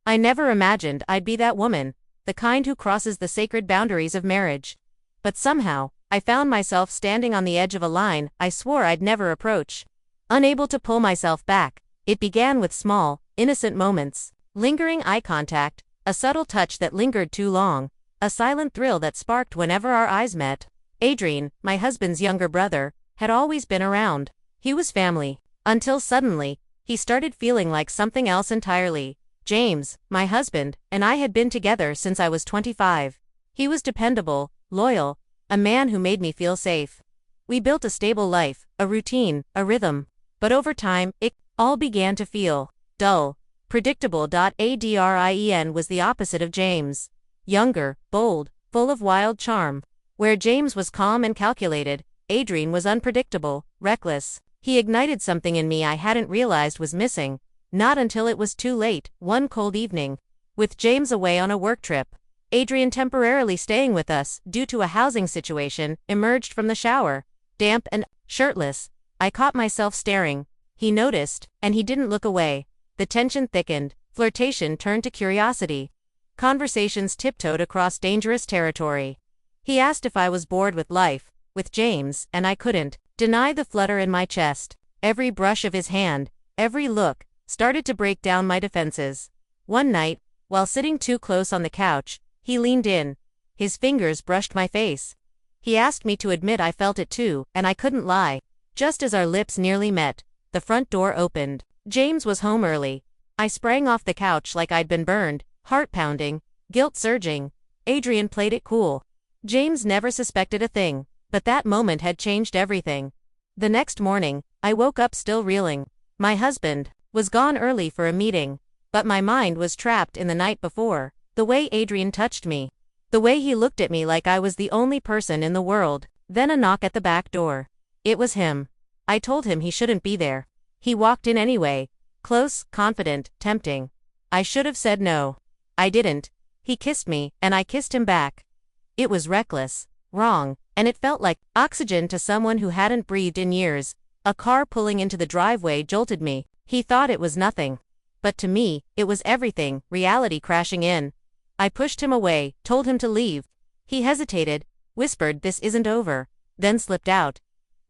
I never imagined I'd be that woman, the kind who crosses the sacred boundaries of marriage. But somehow, I found myself standing on the edge of a line I swore I'd never approach. Unable to pull myself back, it began with small, innocent moments. Lingering eye contact, a subtle touch that lingered too long, a silent thrill that sparked whenever our eyes met. Adrian, my husband's younger brother, had always been around. He was family. Until suddenly, he started feeling like something else entirely. James, my husband, and I had been together since I was 25. He was dependable, loyal, a man who made me feel safe. We built a stable life, a routine, a rhythm. But over time, it all began to feel dull, predictable. Adrian was the opposite of James. Younger, bold, full of wild charm. Where James was calm and calculated, Adrian was unpredictable, reckless. He ignited something in me I hadn't realized was missing. Not until it was too late. One cold evening, with James away on a work trip, Adrian temporarily staying with us due to a housing situation, emerged from the shower, damp and shirtless. I caught myself staring. He noticed, and he didn't look away. The tension thickened, flirtation turned to curiosity. Conversations tiptoed across dangerous territory. He asked if I was bored with life, with James, and I couldn't deny the flutter in my chest. Every brush of his hand, every look, started to break down my defenses. One night, while sitting too close on the couch, he leaned in. His fingers brushed my face. He asked me to admit I felt it too, and I couldn't lie. Just as our lips nearly met, the front door opened. James was home early. I sprang off the couch like I'd been burned, heart pounding, guilt surging. Adrian played it cool. James never suspected a thing, but that moment had changed everything. The next morning, I woke up still reeling. My husband was gone early for a meeting, but my mind was trapped in the night before. The way Adrian touched me. The way he looked at me like I was the only person in the world. Then a knock at the back door. It was him. I told him he shouldn't be there. He walked in anyway. Close, confident, tempting. I should have said no. I didn't. He kissed me, and I kissed him back. It was reckless, wrong, and it felt like oxygen to someone who hadn't breathed in years. A car pulling into the driveway jolted me. He thought it was nothing. But to me, it was everything, reality crashing in. I pushed him away, told him to leave. He hesitated, whispered this isn't over, then slipped out.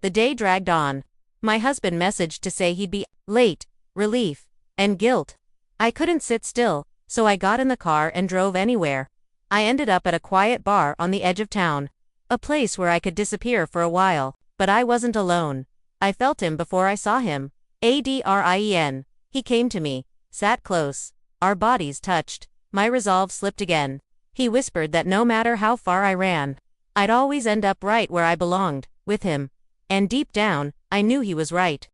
The day dragged on. My husband messaged to say he'd be late, relief, and guilt. I couldn't sit still, so I got in the car and drove anywhere. I ended up at a quiet bar on the edge of town. A place where I could disappear for a while, but I wasn't alone. I felt him before I saw him. Adrian. He came to me, sat close. Our bodies touched. My resolve slipped again. He whispered that no matter how far I ran, I'd always end up right where I belonged, with him. And deep down, I knew he was right.